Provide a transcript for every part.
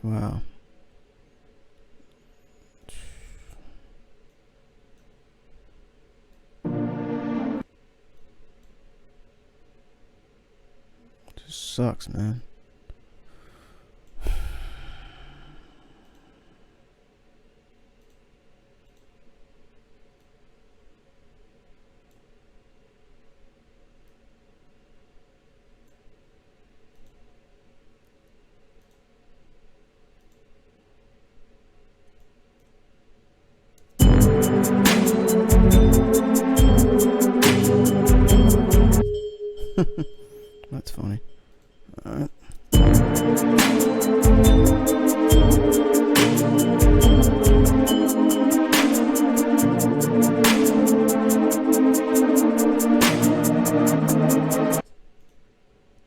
Wow. This sucks, man. That's funny. Alright.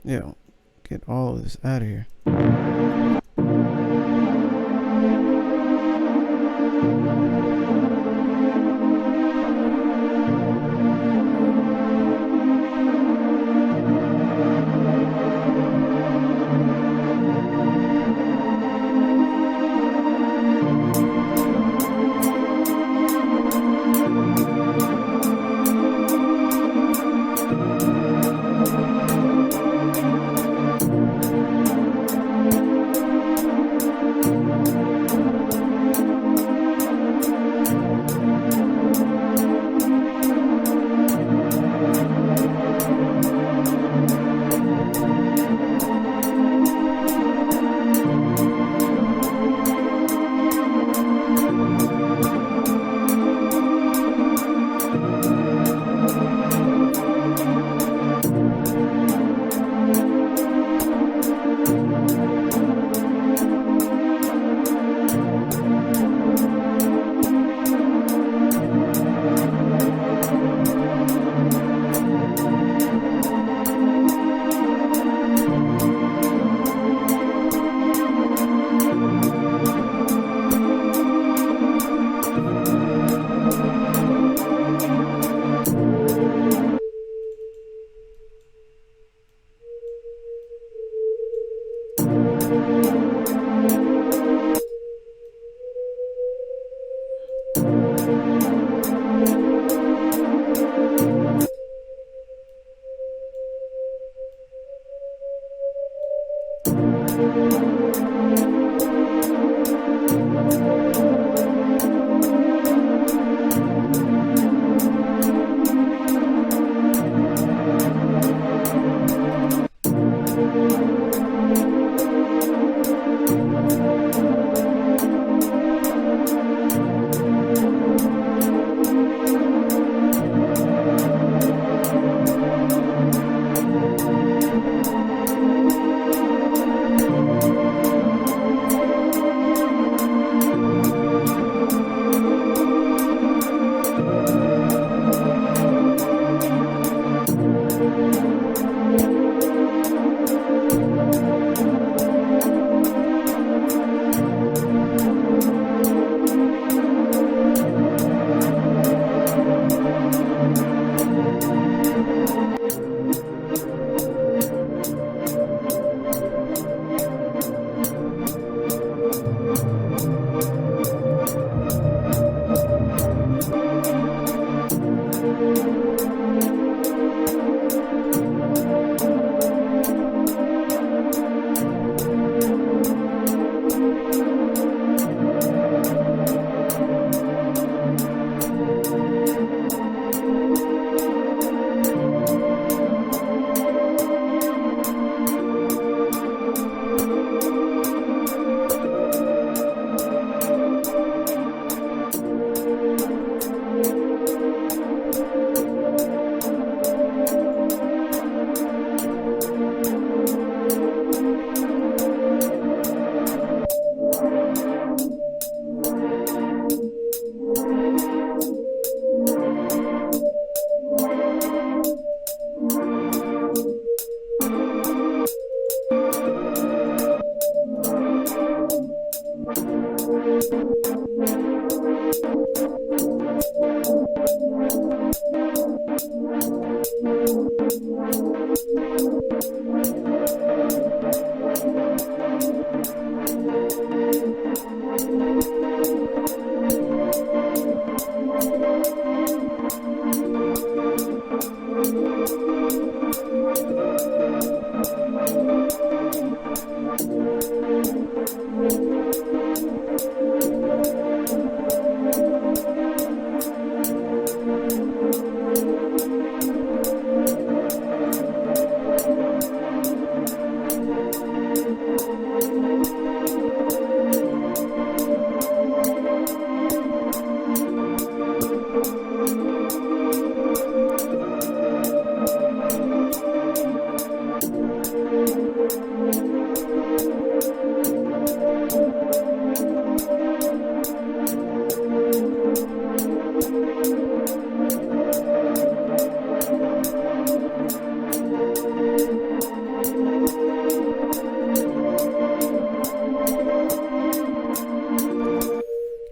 Yeah, get all of this out of here.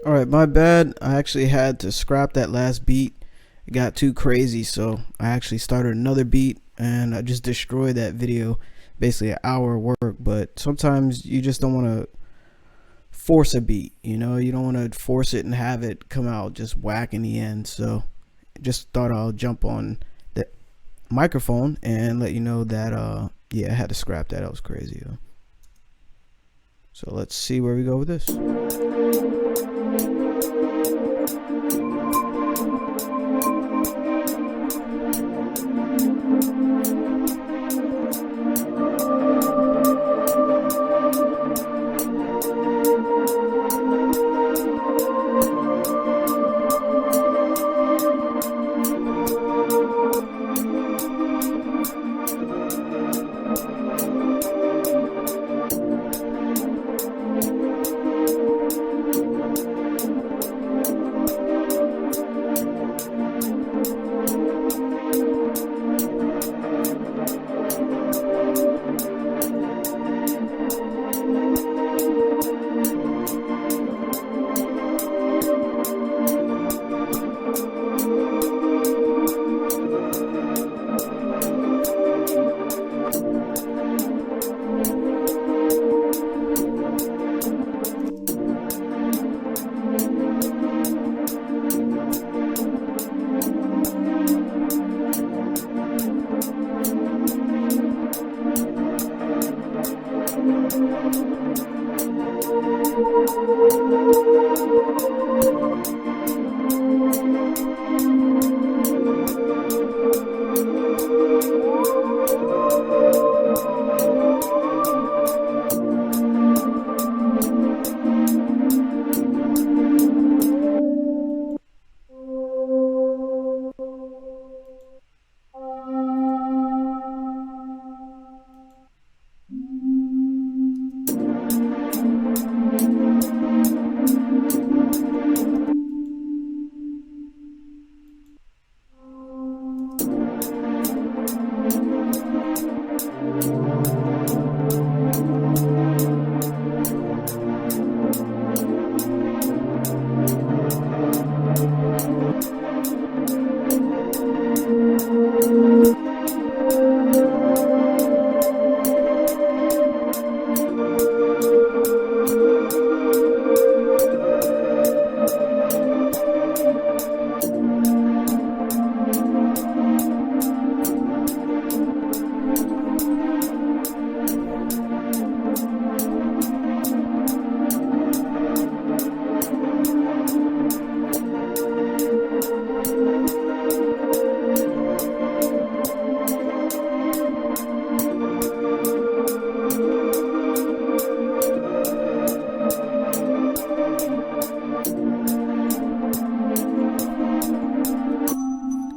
Alright, my bad. I actually had to scrap that last beat. It got too crazy, so I actually started another beat and I just destroyed that video. Basically an hour of work, but sometimes you just don't want to force a beat, you know? You don't want to force it and have it come out just whack in the end. So just thought I'll jump on the microphone and let you know that yeah, I had to scrap that. That was crazy, though. So let's see where we go with this.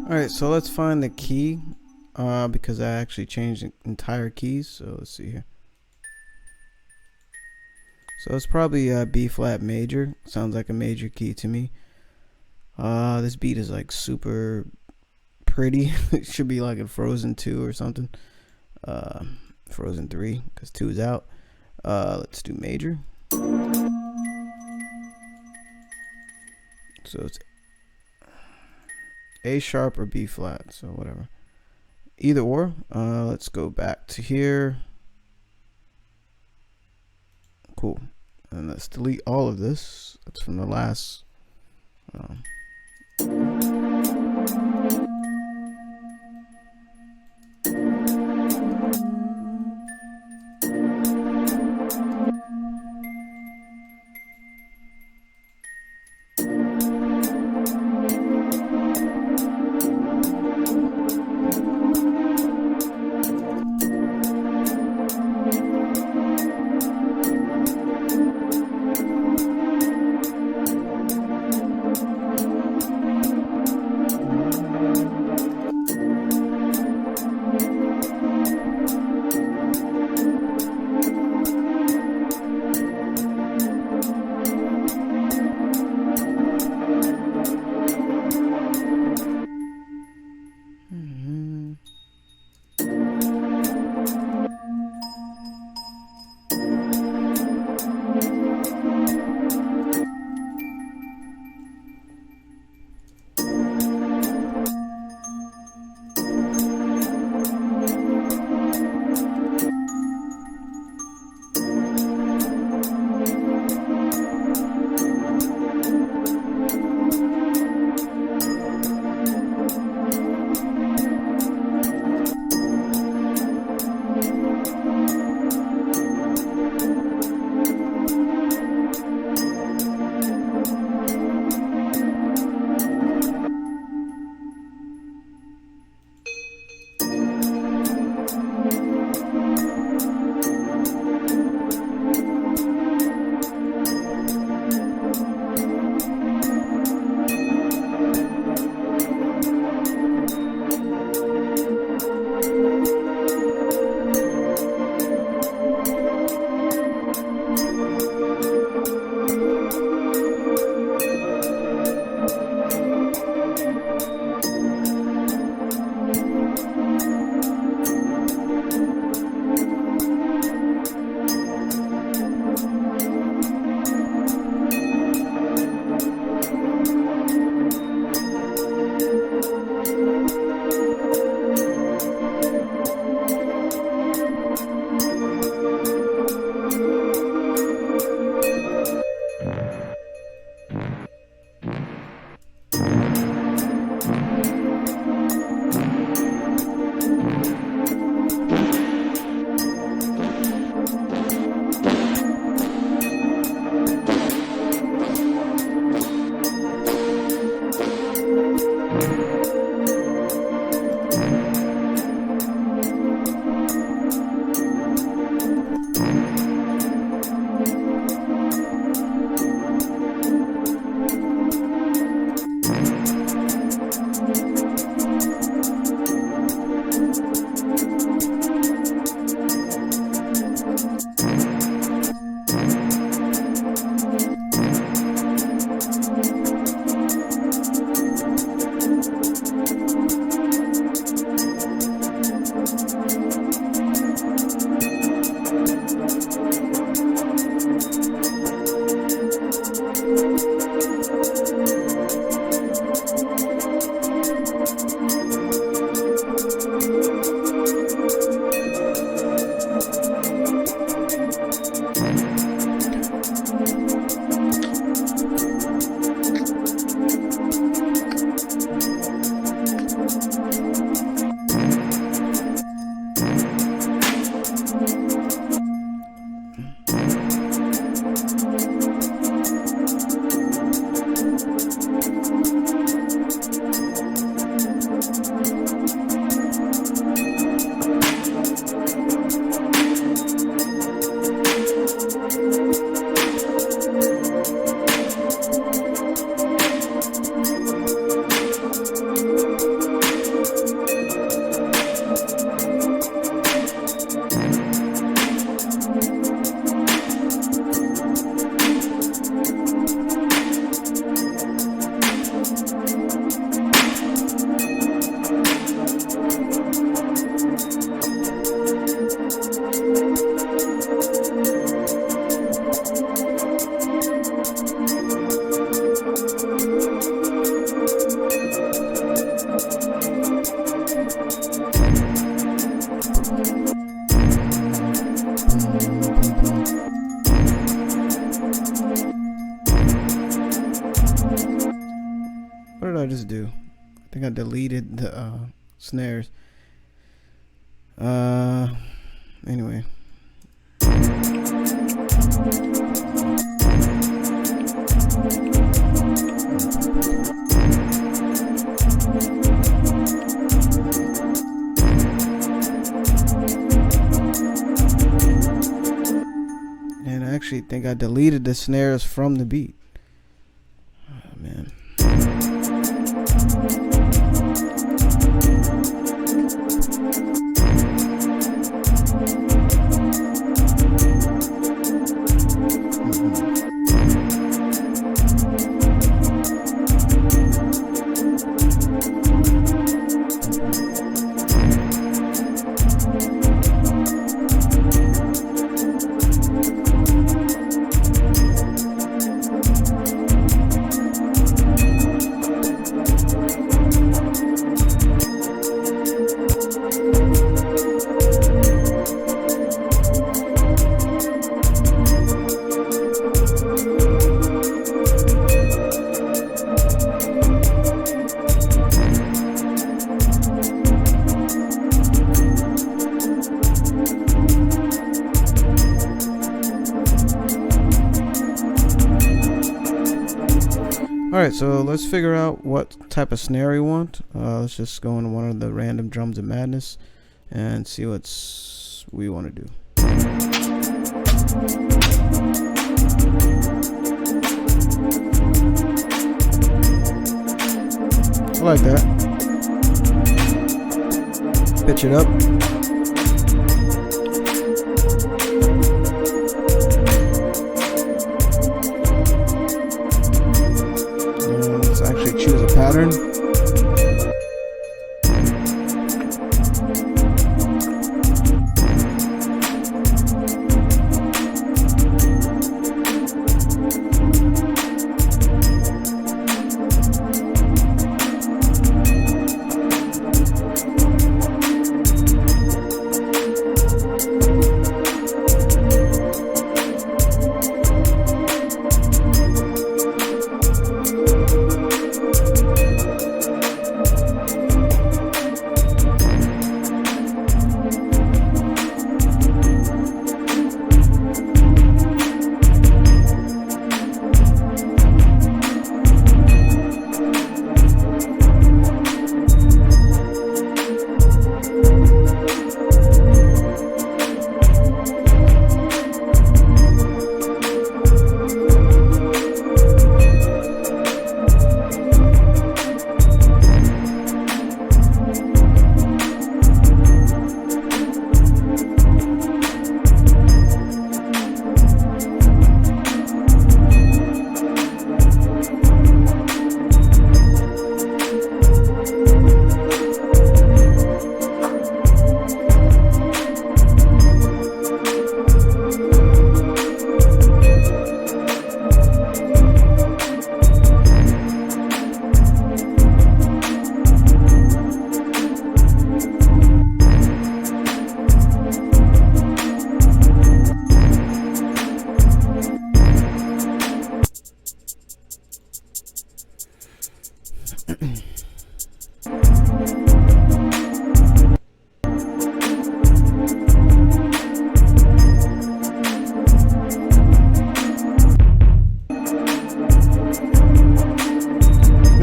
Alright, so let's find the key, because I actually changed the entire keys, so let's see here. So it's probably B flat major, sounds like a major key to me. This beat is like super pretty. It should be like in Frozen 2 or something. Frozen 3, because 2 is out. Let's do major. So it's A sharp or B flat, so whatever. Either or. Let's go back to here. Cool. And let's delete all of this. That's from the last. What did I just do? I think I deleted the snares. Anyway. And I actually think I deleted the snares from the beat. Oh, man. Alright, so let's figure out what type of snare we want. Let's just go into one of the random drums of madness and see what we want to do. I like that. Pitch it up. Choose a pattern.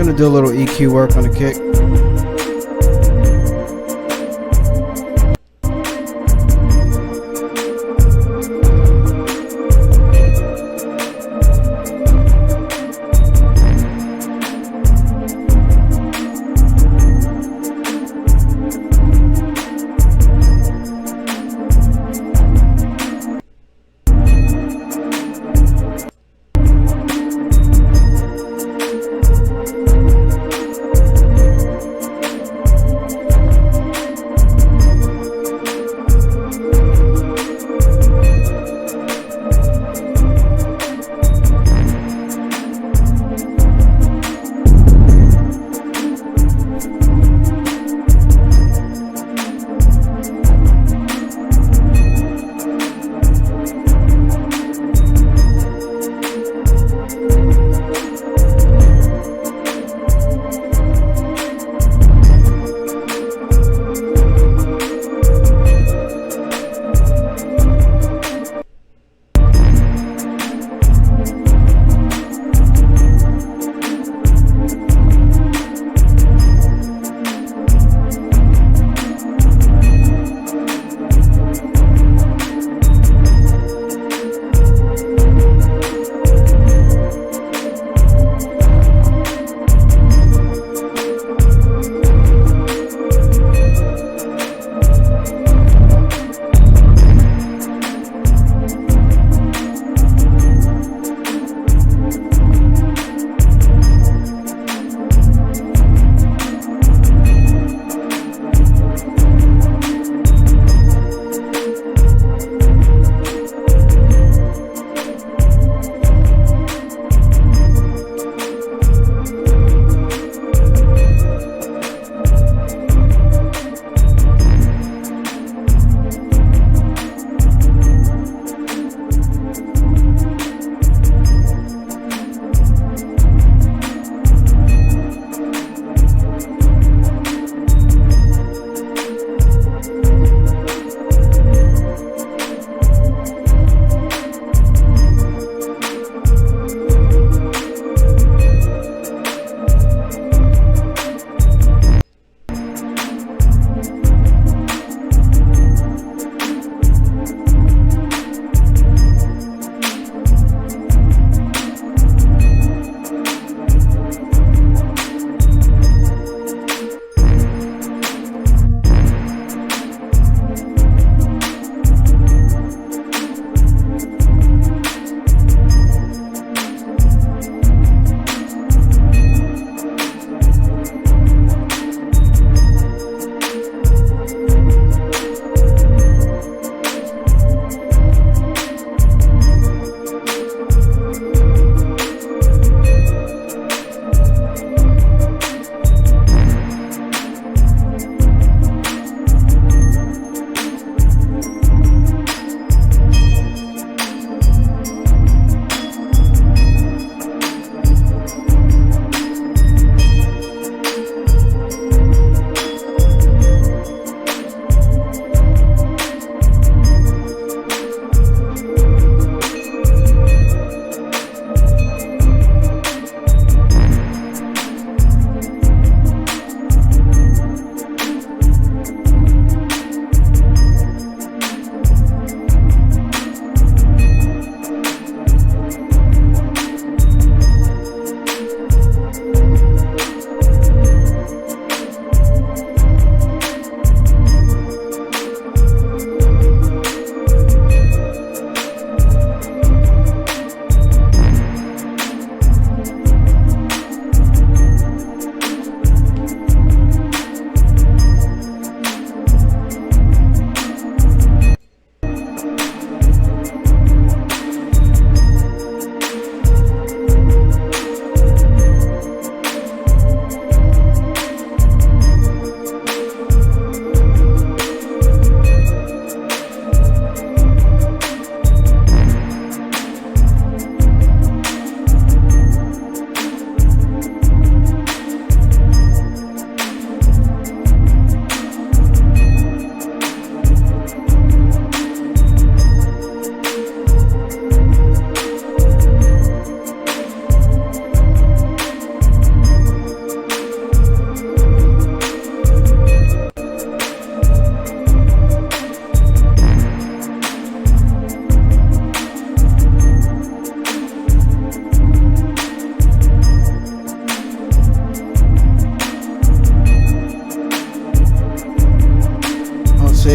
gonna do a little EQ work on the kick.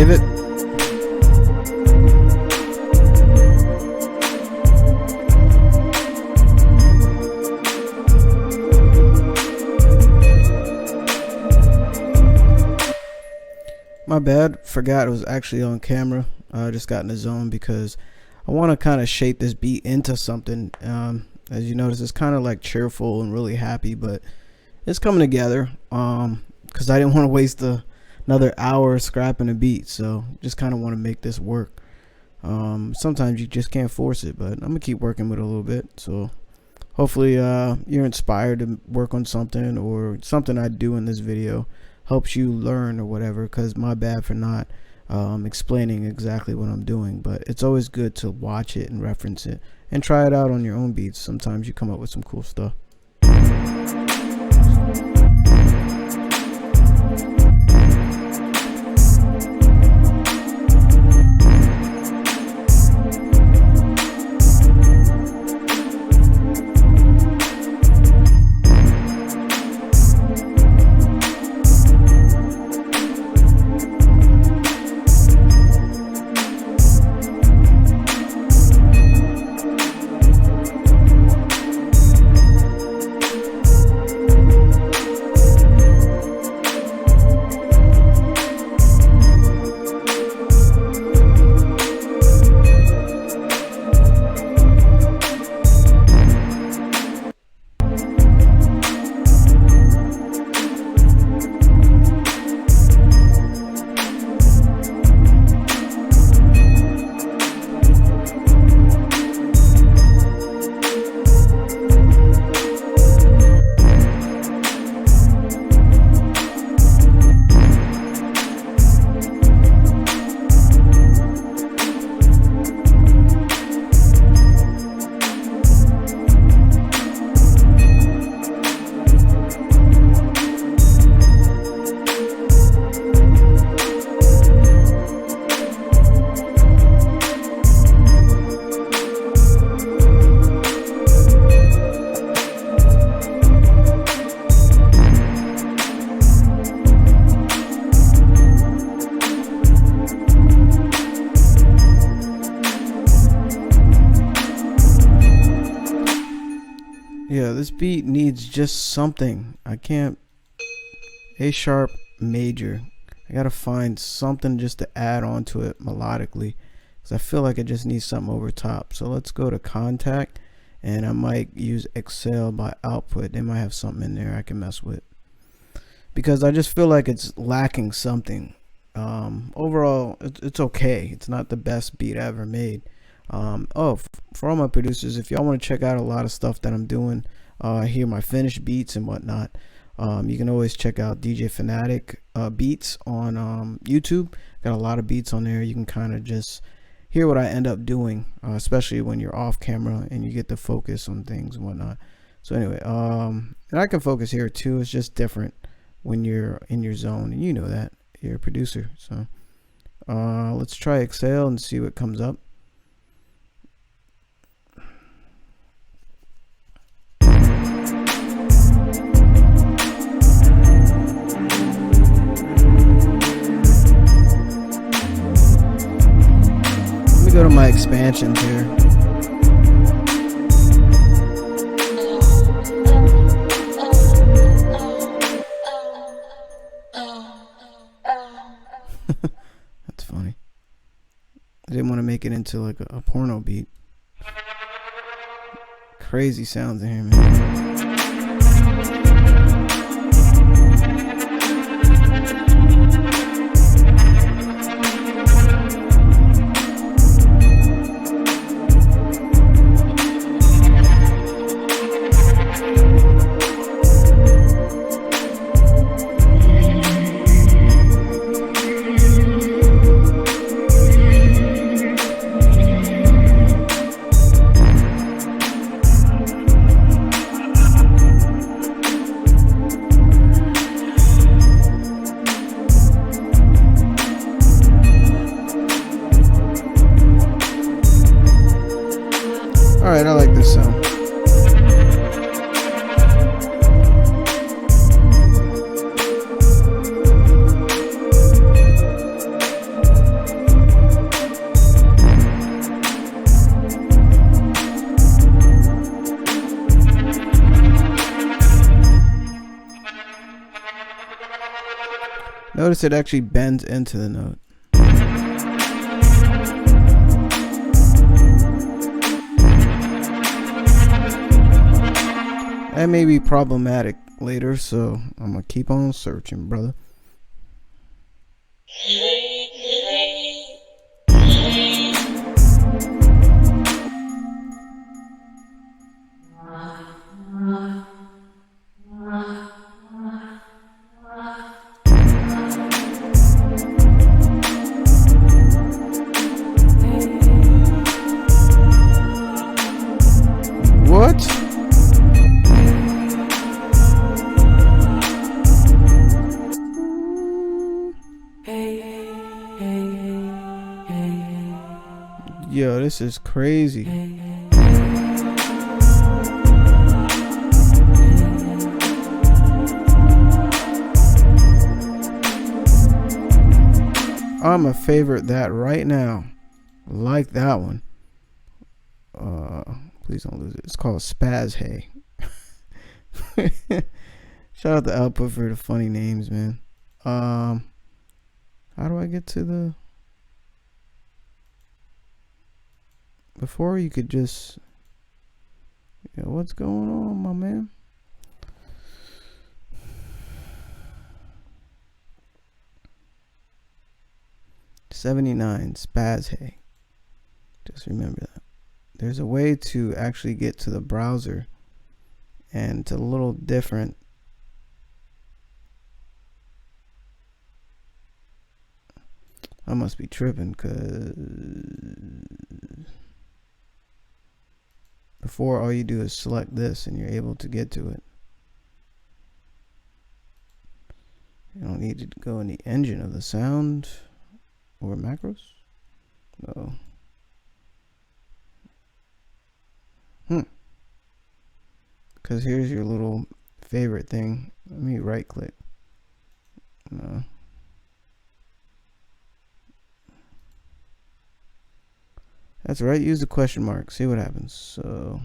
save it. My bad, forgot it was actually on camera. I just got in the zone because I want to kind of shape this beat into something. As you notice, it's kind of like cheerful and really happy, but it's coming together. Because I didn't want to waste another hour scrapping a beat, so just kind of want to make this work. Sometimes you just can't force it, but I'm gonna keep working with it a little bit. So hopefully you're inspired to work on something, or something I do in this video helps you learn or whatever, because my bad for not explaining exactly what I'm doing. But it's always good to watch it and reference it and try it out on your own beats. Sometimes you come up with some cool stuff. Yeah, this beat needs just something. I can't. A sharp major. I gotta find something just to add on to it melodically, because I feel like it just needs something over top. So let's go to contact, and I might use Excel by output. They might have something in there I can mess with, because I just feel like it's lacking something. Overall, it's okay. It's not the best beat I ever made. For all my producers, if y'all want to check out a lot of stuff that I'm doing, hear my finished beats and whatnot, you can always check out DJ Fanatic beats on YouTube. Got a lot of beats on there. You can kind of just hear what I end up doing, especially when you're off camera and you get to focus on things and whatnot. So anyway, and I can focus here too. It's just different when you're in your zone, and you know that you're a producer. So let's try Excel and see what comes up. Go to my expansions here. That's funny. I didn't want to make it into like a porno beat. Crazy sounds in here, man. Notice it actually bends into the note. That may be problematic later, so I'm gonna keep on searching, brother. What? Yo, this is crazy. I'm a favorite that right now. Like that one. Please don't lose it. It's called Spaz Hay. Shout out to Output for the funny names, man. How do I get to the... Before you could just... Yeah, what's going on, my man? $79 Spaz Hay. Just remember that. There's a way to actually get to the browser, and it's a little different. I must be tripping, because before all you do is select this and you're able to get to it. You don't need to go in the engine of the sound or macros. No. Because here's your little favorite thing. Let me right click. No. That's right. Use the question mark. See what happens. So.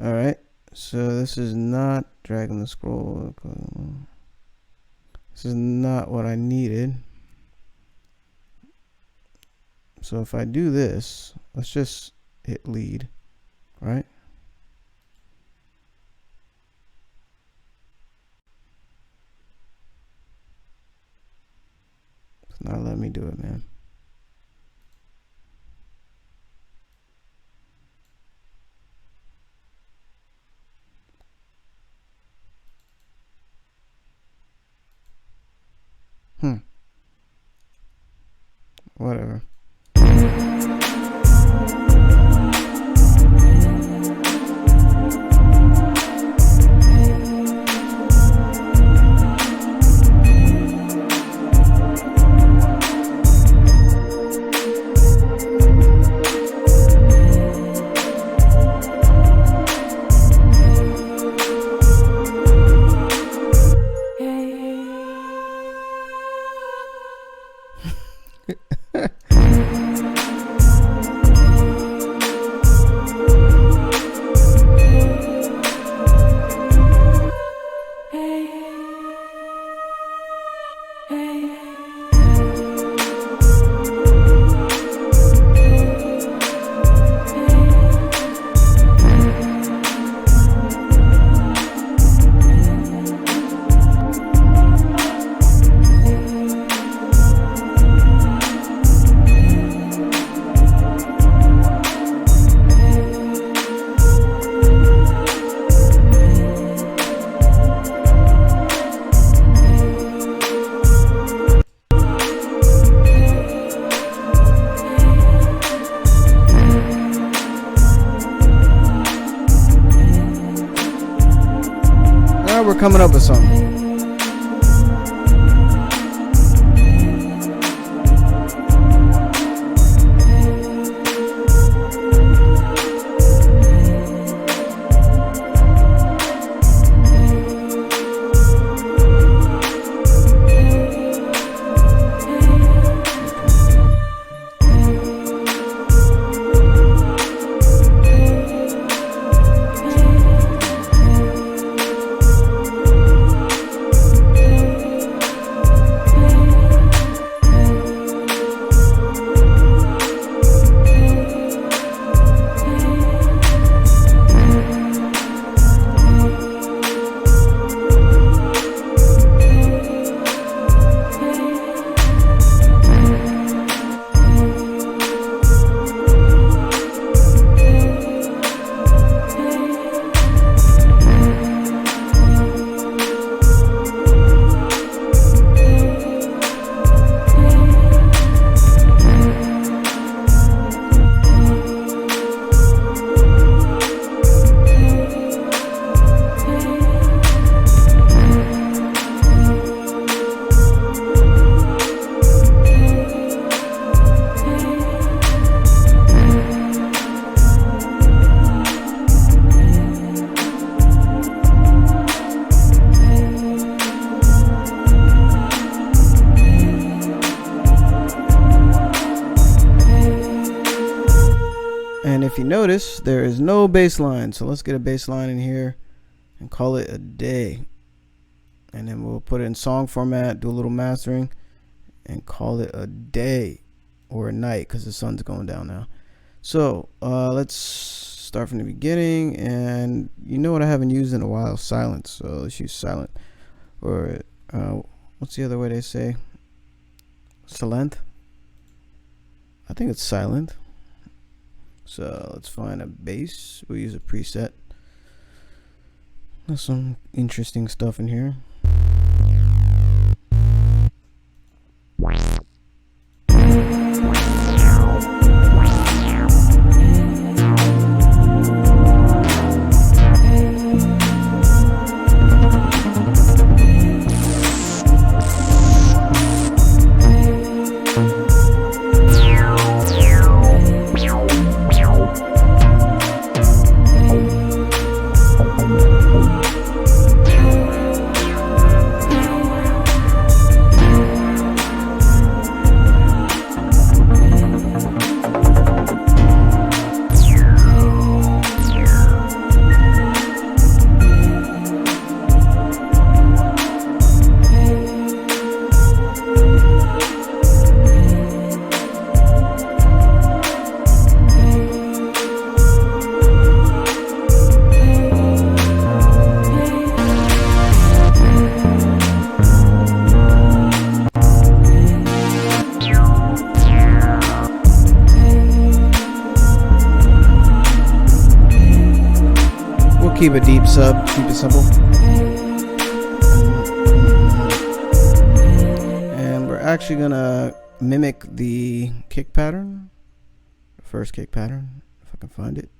Alright. So this is not dragging the scroll. This is not what I needed. So if I do this, let's just hit lead, right? It's not letting me do it, man. Whatever. We're coming up with something. if you notice, there is no bass line. So let's get a bass line in here and call it a day. And then we'll put it in song format, do a little mastering, and call it a day or a night because the sun's going down now. So let's start from the beginning. And you know what I haven't used in a while? Silence. So let's use silent. Or what's the other way they say? Silent? I think it's silent. So let's find a bass. We'll use a preset. There's some interesting stuff in here. Keep a deep sub, keep it simple. And we're actually gonna mimic the kick pattern, the first kick pattern, if I can find it.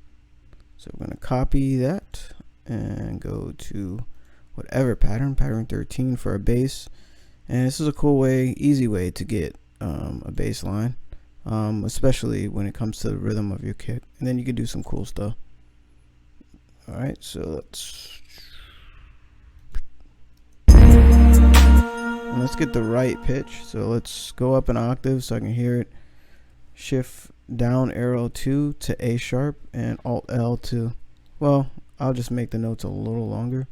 So we're gonna copy that and go to whatever pattern, pattern 13 for a bass. And this is a cool way, easy way to get a bass line, especially when it comes to the rhythm of your kick. And then you can do some cool stuff. Alright, so let's get the right pitch. So let's go up an octave so I can hear it. Shift down arrow 2 to A sharp and Alt L to, well, I'll just make the notes a little longer.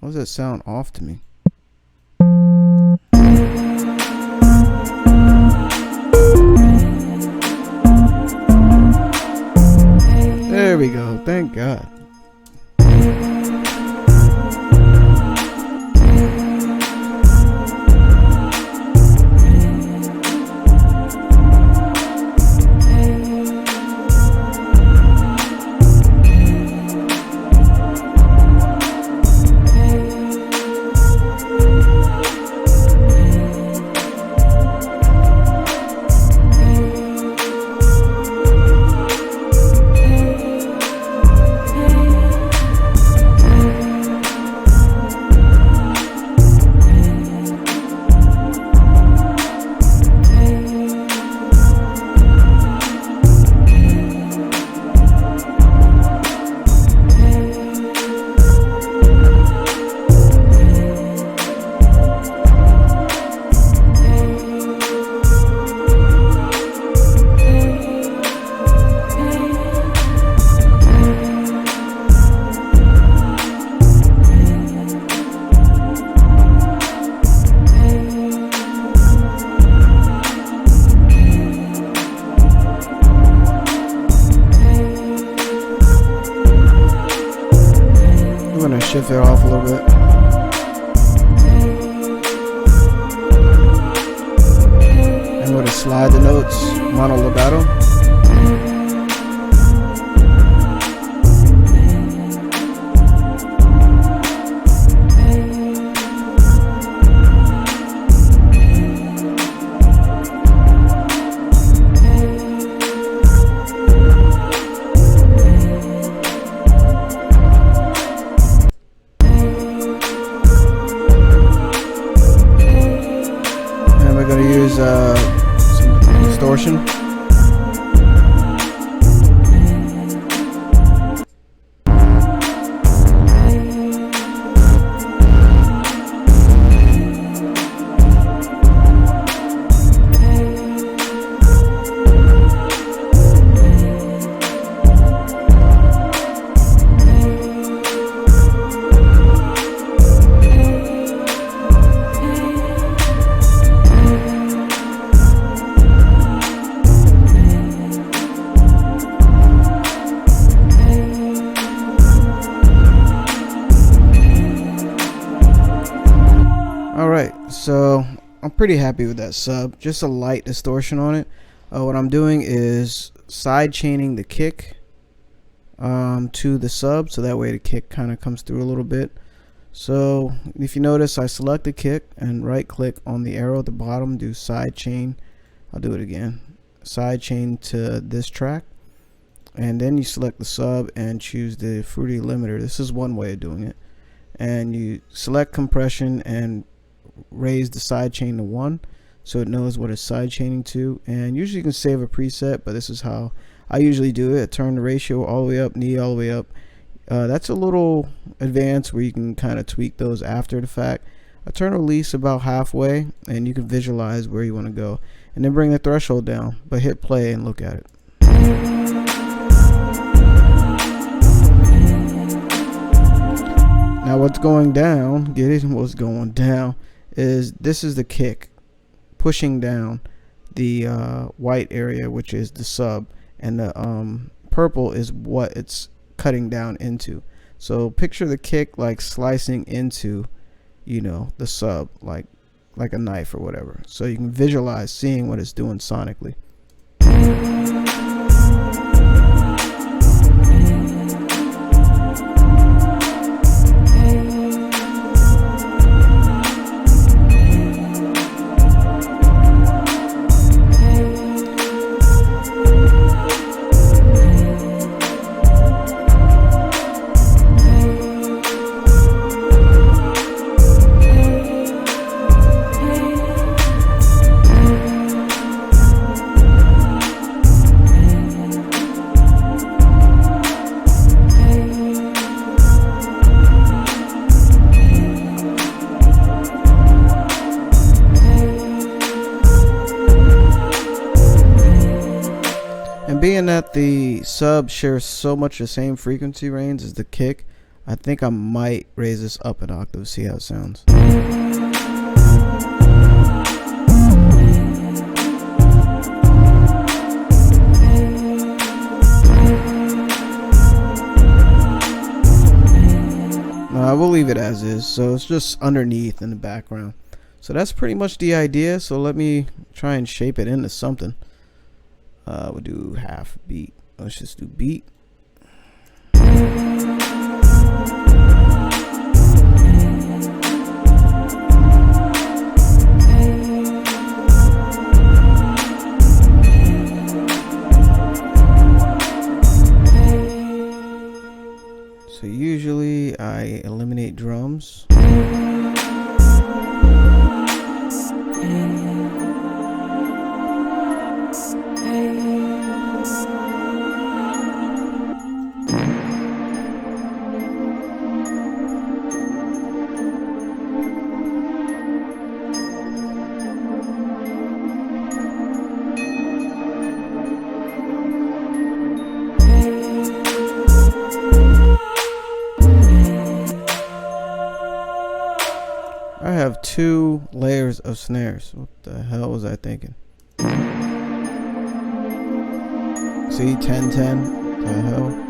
Why does that sound off to me? There we go. Thank God. gonna shift it off a little bit. And we're gonna slide the notes mono legato. Some distortion. Alright, so I'm pretty happy with that sub. Just a light distortion on it. What I'm doing is side chaining the kick to the sub, so that way the kick kind of comes through a little bit. So if you notice, I select the kick and right click on the arrow at the bottom, do side chain. I'll do it again. Side chain to this track, and then you select the sub and choose the fruity limiter. This is one way of doing it. And you select compression and raise the side chain to 1 so it knows what it's side chaining to. And usually you can save a preset, but this is how I usually do it. Turn the ratio all the way up, knee all the way up. That's a little advanced where you can kind of tweak those after the fact. I turn release about halfway and you can visualize where you want to go, and then bring the threshold down, but hit play and look at it. Now what's going down, get it, what's going down is this is the kick pushing down the white area, which is the sub, and the purple is what it's cutting down into. So picture the kick like slicing into, you know, the sub like a knife or whatever, so you can visualize seeing what it's doing sonically. And being that the sub shares so much the same frequency range as the kick, I think I might raise this up an octave, see how it sounds. I will leave it as is, so it's just underneath in the background. So that's pretty much the idea. So let me try and shape it into something. We'll do half beat. Let's just do beat. So usually I eliminate drums. I have 2 layers of snares. What the hell was I thinking? See, 10-10. What the hell?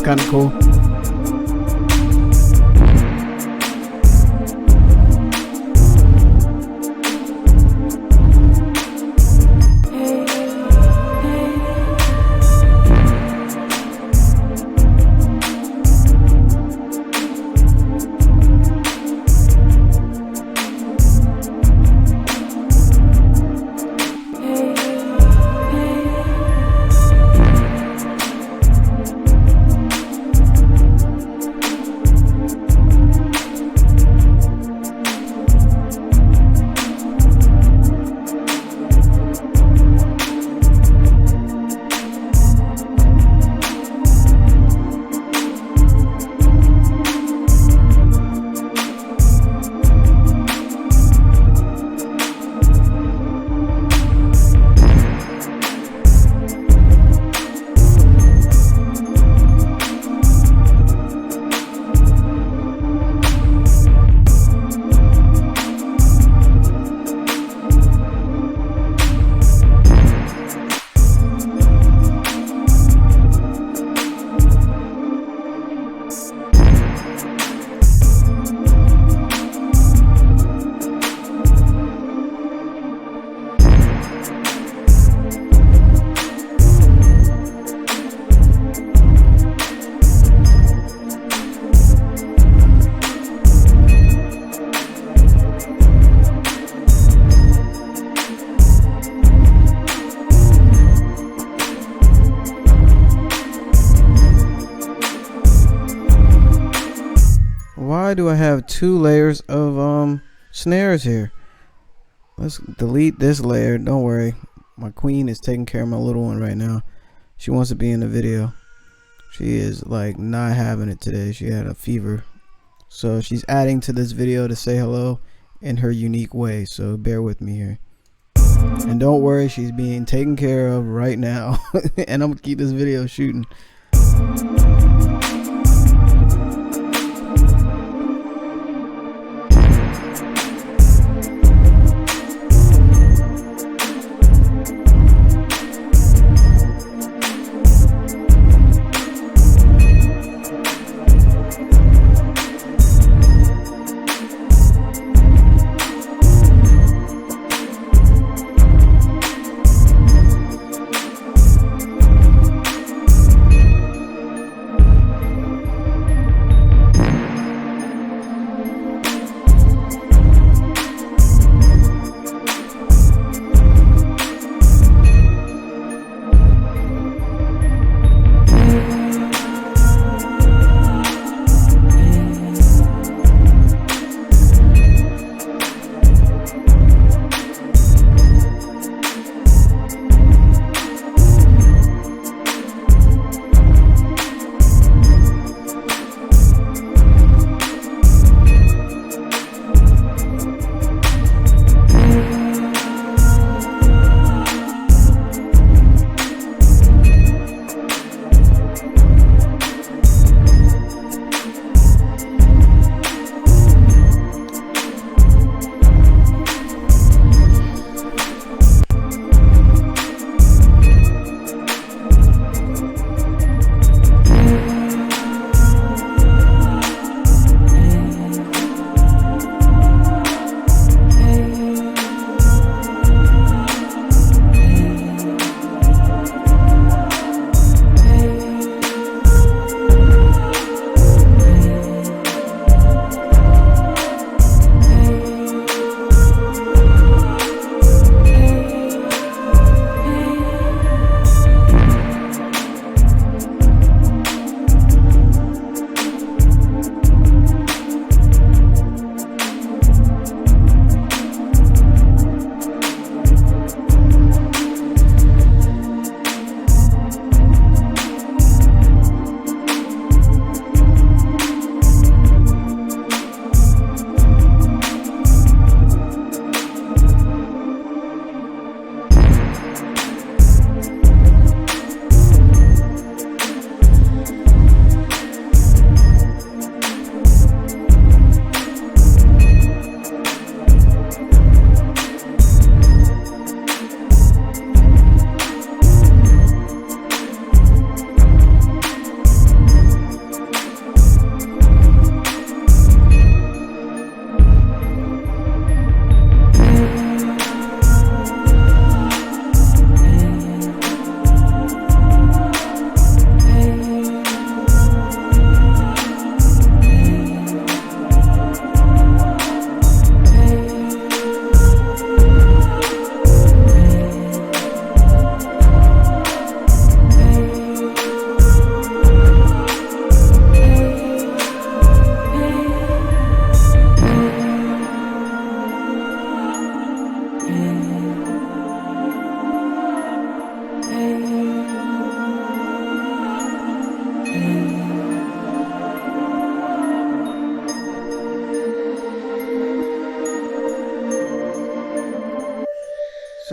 kind of cool. Why do I have 2 layers of snares here? Let's delete this layer. Don't worry, my queen is taking care of my little one right now. She wants to be in the video. She is like not having it today. She had a fever, so she's adding to this video to say hello in her unique way, so bear with me here. And don't worry, she's being taken care of right now. And I'm gonna keep this video shooting.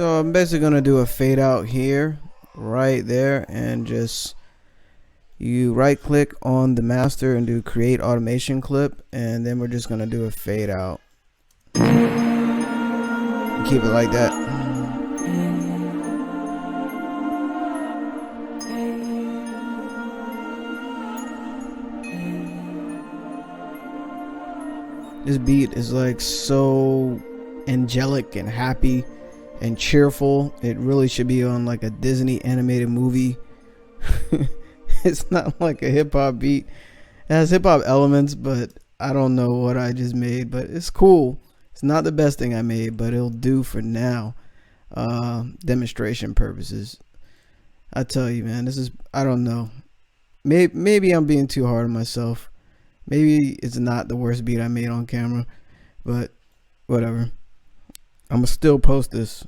So I'm basically gonna do a fade out here, right there, and just you right click on the master and do create automation clip, and then we're just gonna do a fade out. Keep it like that. This beat is like so angelic and happy and cheerful. It really should be on like a Disney animated movie. It's not like a hip-hop beat. It has hip-hop elements, but I don't know what I just made, but it's cool. It's not the best thing I made, but it'll do for now. Demonstration purposes. I tell you, man, this is, I don't know. Maybe I'm being too hard on myself. Maybe it's not the worst beat I made on camera, but whatever. I'm gonna still post this.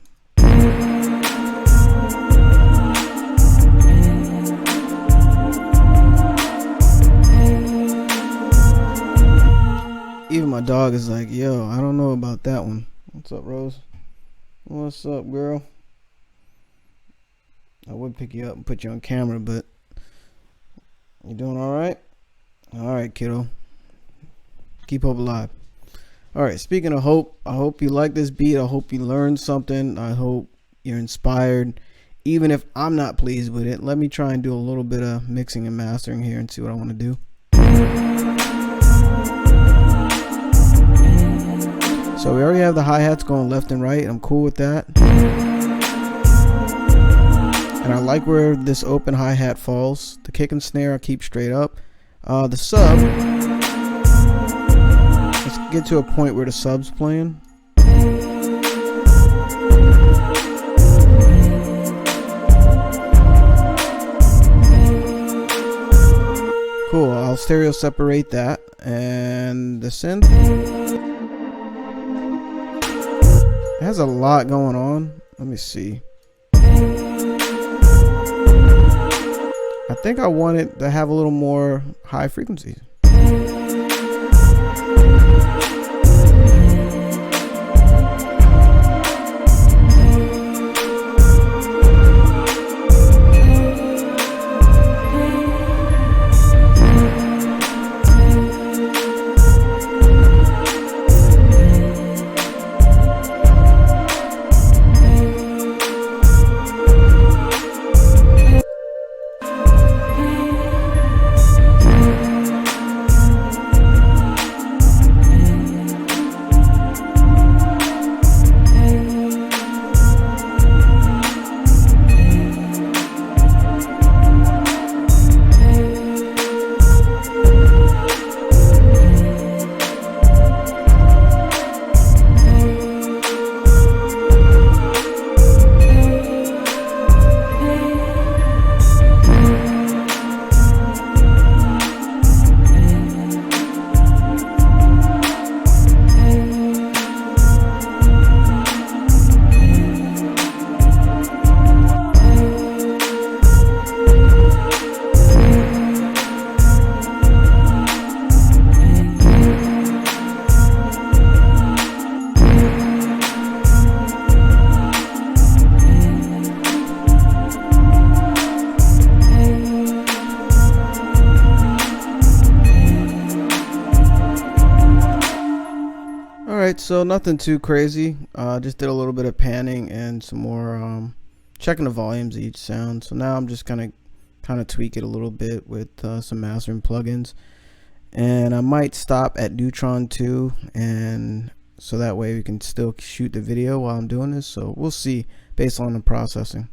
Even my dog is like, yo, I don't know about that one. What's up, Rose? What's up, girl? I would pick you up and put you on camera, but you doing all right? All right, kiddo. Keep hope alive. All right, speaking of hope, I hope you like this beat. I hope you learned something. I hope you're inspired. Even if I'm not pleased with it, let me try and do a little bit of mixing and mastering here and see what I want to do. So we already have the hi-hats going left and right. I'm cool with that. And I like where this open hi-hat falls. The kick and snare I keep straight up. The sub, let's get to a point where the sub's playing. Cool, I'll stereo separate that. And the synth, it has a lot going on. Let me see. I think I want it to have a little more high frequencies. Alright, so nothing too crazy. Just did a little bit of panning and some more checking the volumes of each sound. So now I'm just gonna kind of tweak it a little bit with some mastering plugins, and I might stop at Neutron 2, and so that way we can still shoot the video while I'm doing this. So we'll see based on the processing.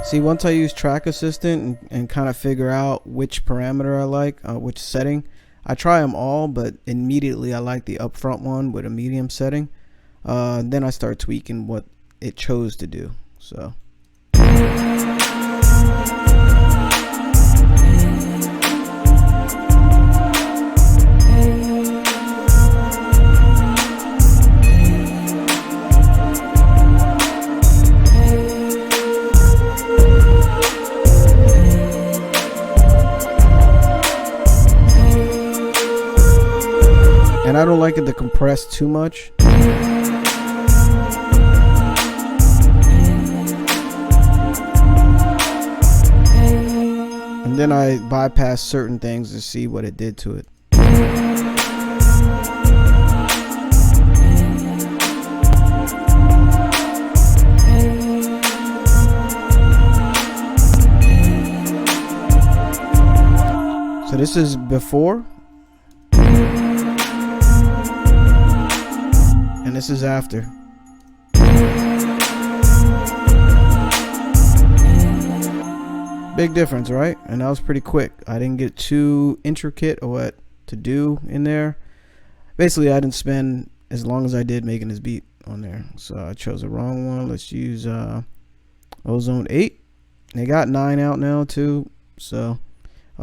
See, once I use Track Assistant and kind of figure out which parameter I like, which setting, I try them all, but immediately I like the upfront one with a medium setting. Then I start tweaking what it chose to do. So. I don't like it to compress too much. And then I bypass certain things to see what it did to it. So this is before, and this is after. Big difference, right? And that was pretty quick. I didn't get too intricate or what to do in there. Basically, I didn't spend as long as I did making this beat on there. So I chose the wrong one. Let's use Ozone 8. They got 9 out now too. So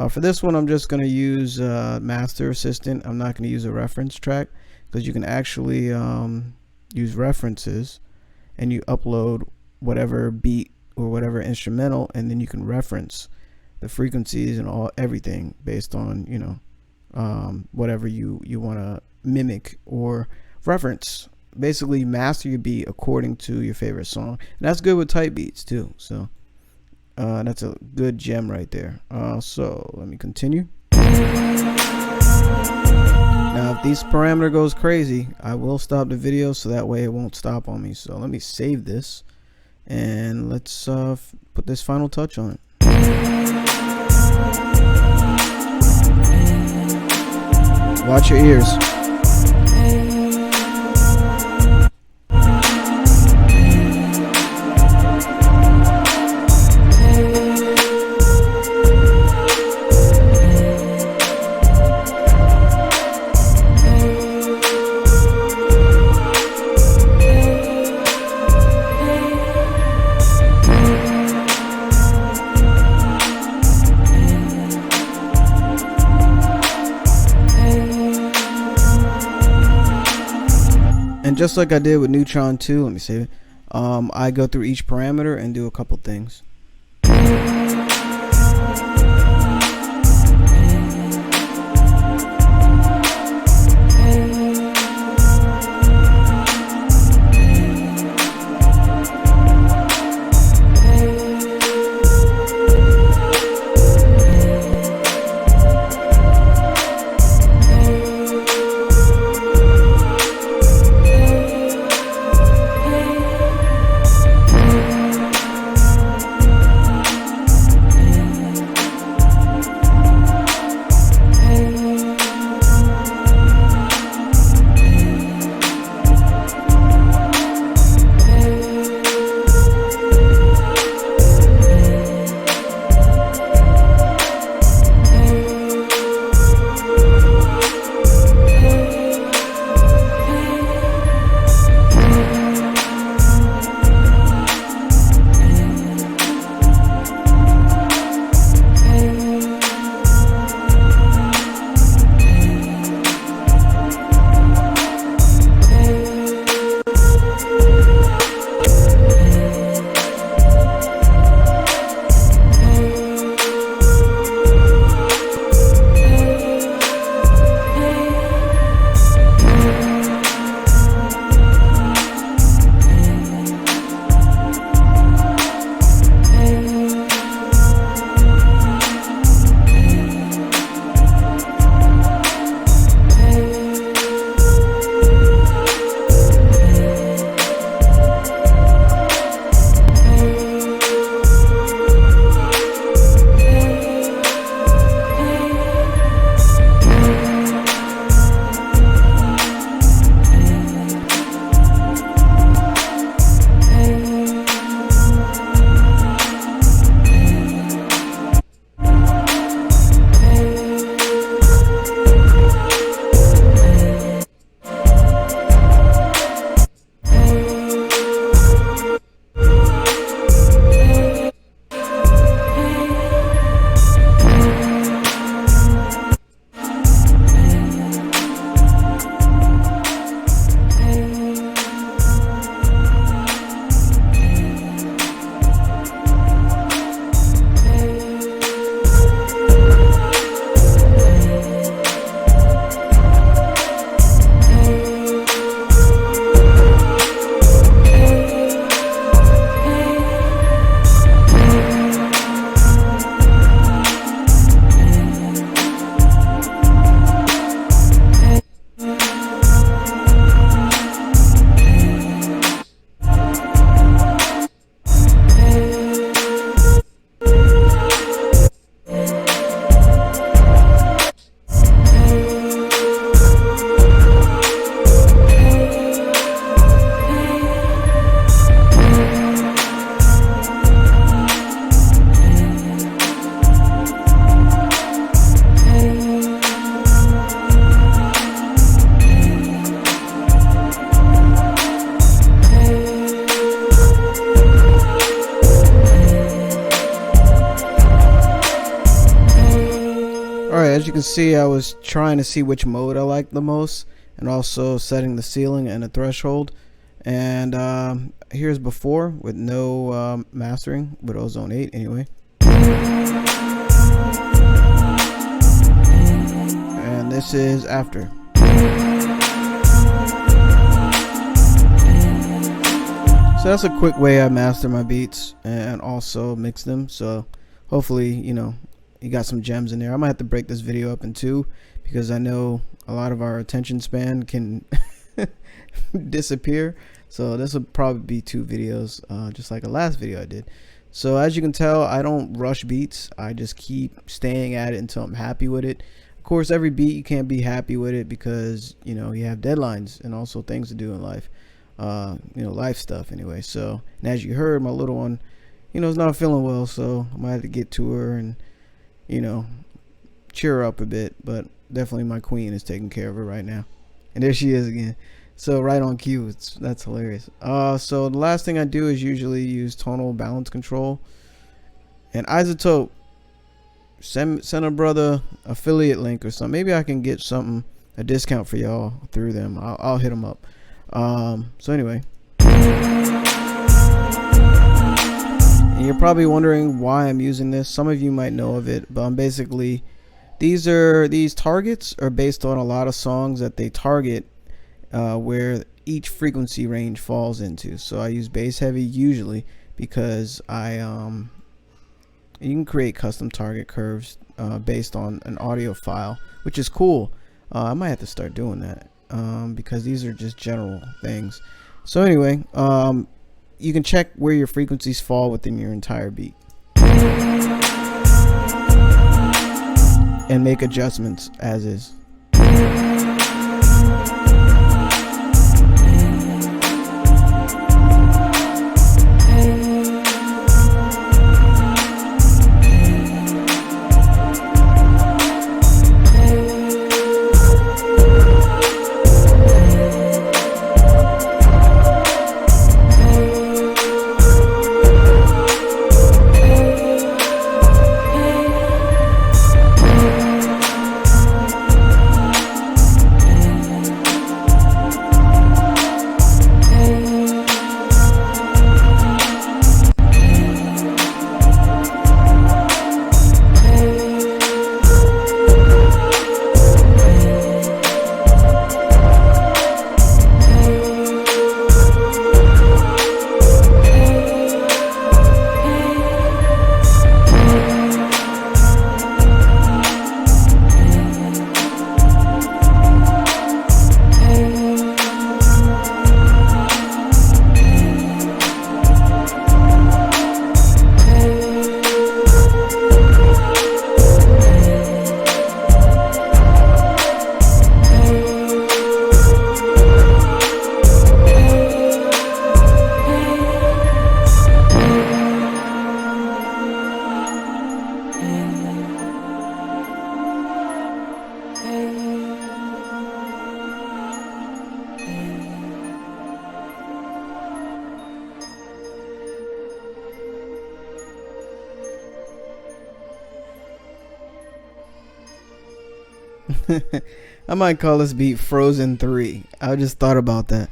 for this one, I'm just going to use Master Assistant. I'm not going to use a reference track, because you can actually use references, and you upload whatever beat or whatever instrumental, and then you can reference the frequencies and everything based on, you know, whatever you want to mimic or reference. Basically master your beat according to your favorite song, and that's good with type beats too. So that's a good gem right there. So let me continue. Now if this parameter goes crazy, I will stop the video, so that way it won't stop on me. So let me save this, and let's put this final touch on it. Watch your ears. And just like I did with Neutron 2, let me save it. I go through each parameter and do a couple things. Alright, as you can see, I was trying to see which mode I like the most, and also setting the ceiling and the threshold. And here's before with no mastering, with Ozone 8 anyway. And this is after. So that's a quick way I master my beats and also mix them. So hopefully, you know, you got some gems in there. I might have to break this video up in two, because I know a lot of our attention span can disappear. So this will probably be two videos, just like the last video I did. So as you can tell, I don't rush beats. I just keep staying at it until I'm happy with it. Of course, every beat you can't be happy with it, because you know you have deadlines and also things to do in life. You know, life stuff anyway. So, and as you heard, my little one, you know, is not feeling well, so I might have to get to her and, you know, cheer her up a bit. But definitely my queen is taking care of her right now. And there she is again. So right on cue. That's hilarious. So the last thing I do is usually use tonal balance control. And Isotope, send a brother affiliate link or something. Maybe I can get something, a discount for y'all through them. I'll hit them up. So anyway, and you're probably wondering why I'm using this. Some of you might know of it, but I'm basically, these targets are based on a lot of songs that they target, where each frequency range falls into. So I use bass heavy usually because you can create custom target curves based on an audio file, which is cool. I might have to start doing that, because these are just general things. So anyway, you can check where your frequencies fall within your entire beat and make adjustments as is. I might call this beat Frozen 3. I just thought about that.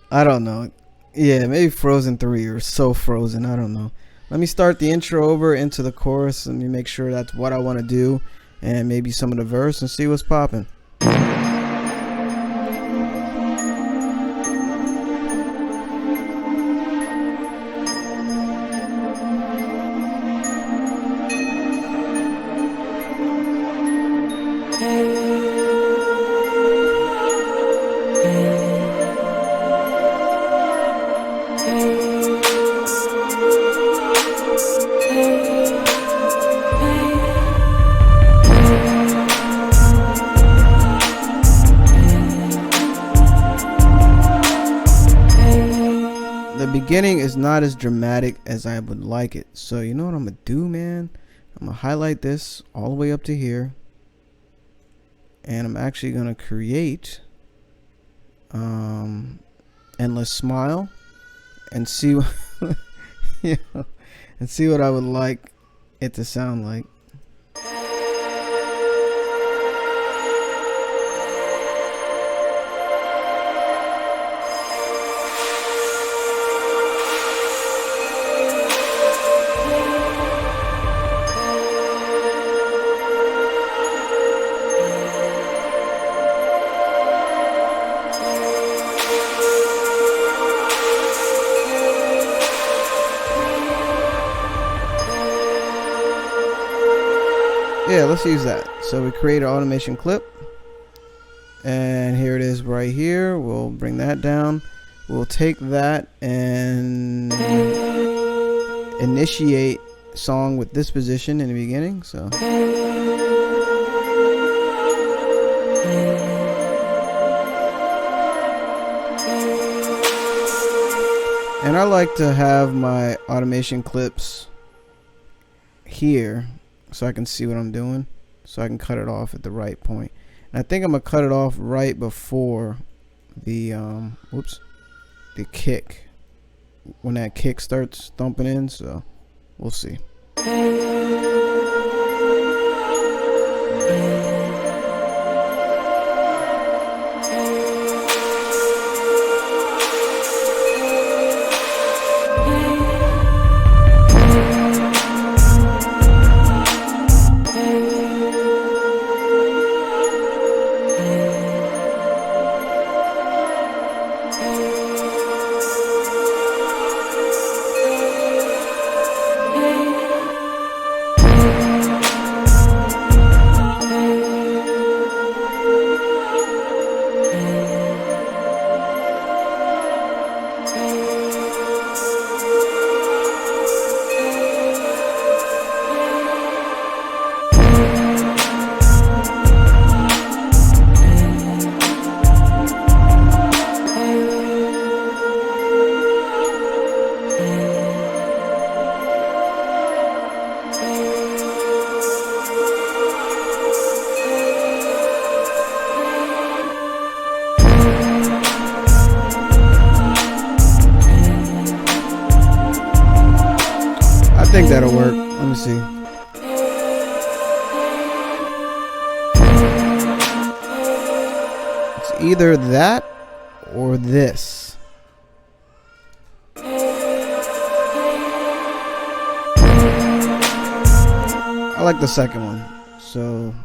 I don't know. Yeah, maybe Frozen 3 or So Frozen. I don't know. Let me start the intro over into the chorus. Let me make sure that's what I want to do, and maybe some of the verse, and see what's popping. The beginning is not as dramatic as I would like it, so you know what I'm gonna do, man? I'm gonna highlight this all the way up to here, and I'm actually gonna create endless smile and see what and see what I would like it to sound like. let's use that. So we create an automation clip, and here it is right here. We'll bring that down. We'll take that and initiate song with this position in the beginning. So and I like to have my automation clips here so I can see what I'm doing, so I can cut it off at the right point. And I think I'm gonna cut it off right before the the kick, when that kick starts thumping in. So we'll see. I think that'll work. Let me see. It's either that or this. I like the second one. So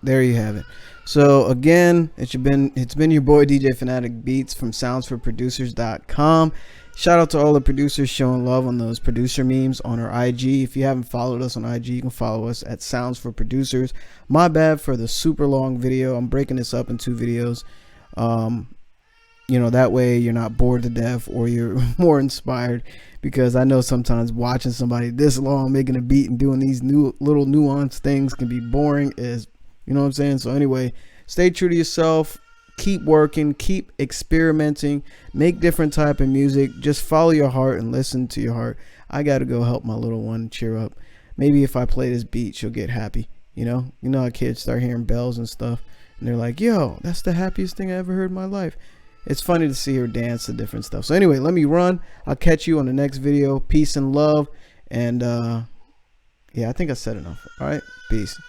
there you have it. So again, it's been your boy DJ Fanatic Beats from soundsforproducers.com. Shout out to all the producers showing love on those producer memes on our IG. If you haven't followed us on IG, you can follow us at Sounds for Producers. My bad for the super long video. I'm breaking this up in 2 videos. You know, that way you're not bored to death, or you're more inspired, because I know sometimes watching somebody this long making a beat and doing these new little nuanced things can be boring as, you know what I'm saying? So anyway, stay true to yourself. Keep working, keep experimenting, make different type of music. Just follow your heart and listen to your heart. I got to go help my little one cheer up. Maybe if I play this beat, she'll get happy. You know how kids start hearing bells and stuff, and they're like, yo, that's the happiest thing I ever heard in my life. It's funny to see her dance to different stuff. So anyway, let me run. I'll catch you on the next video. Peace and love. And yeah, I think I said enough. All right, peace.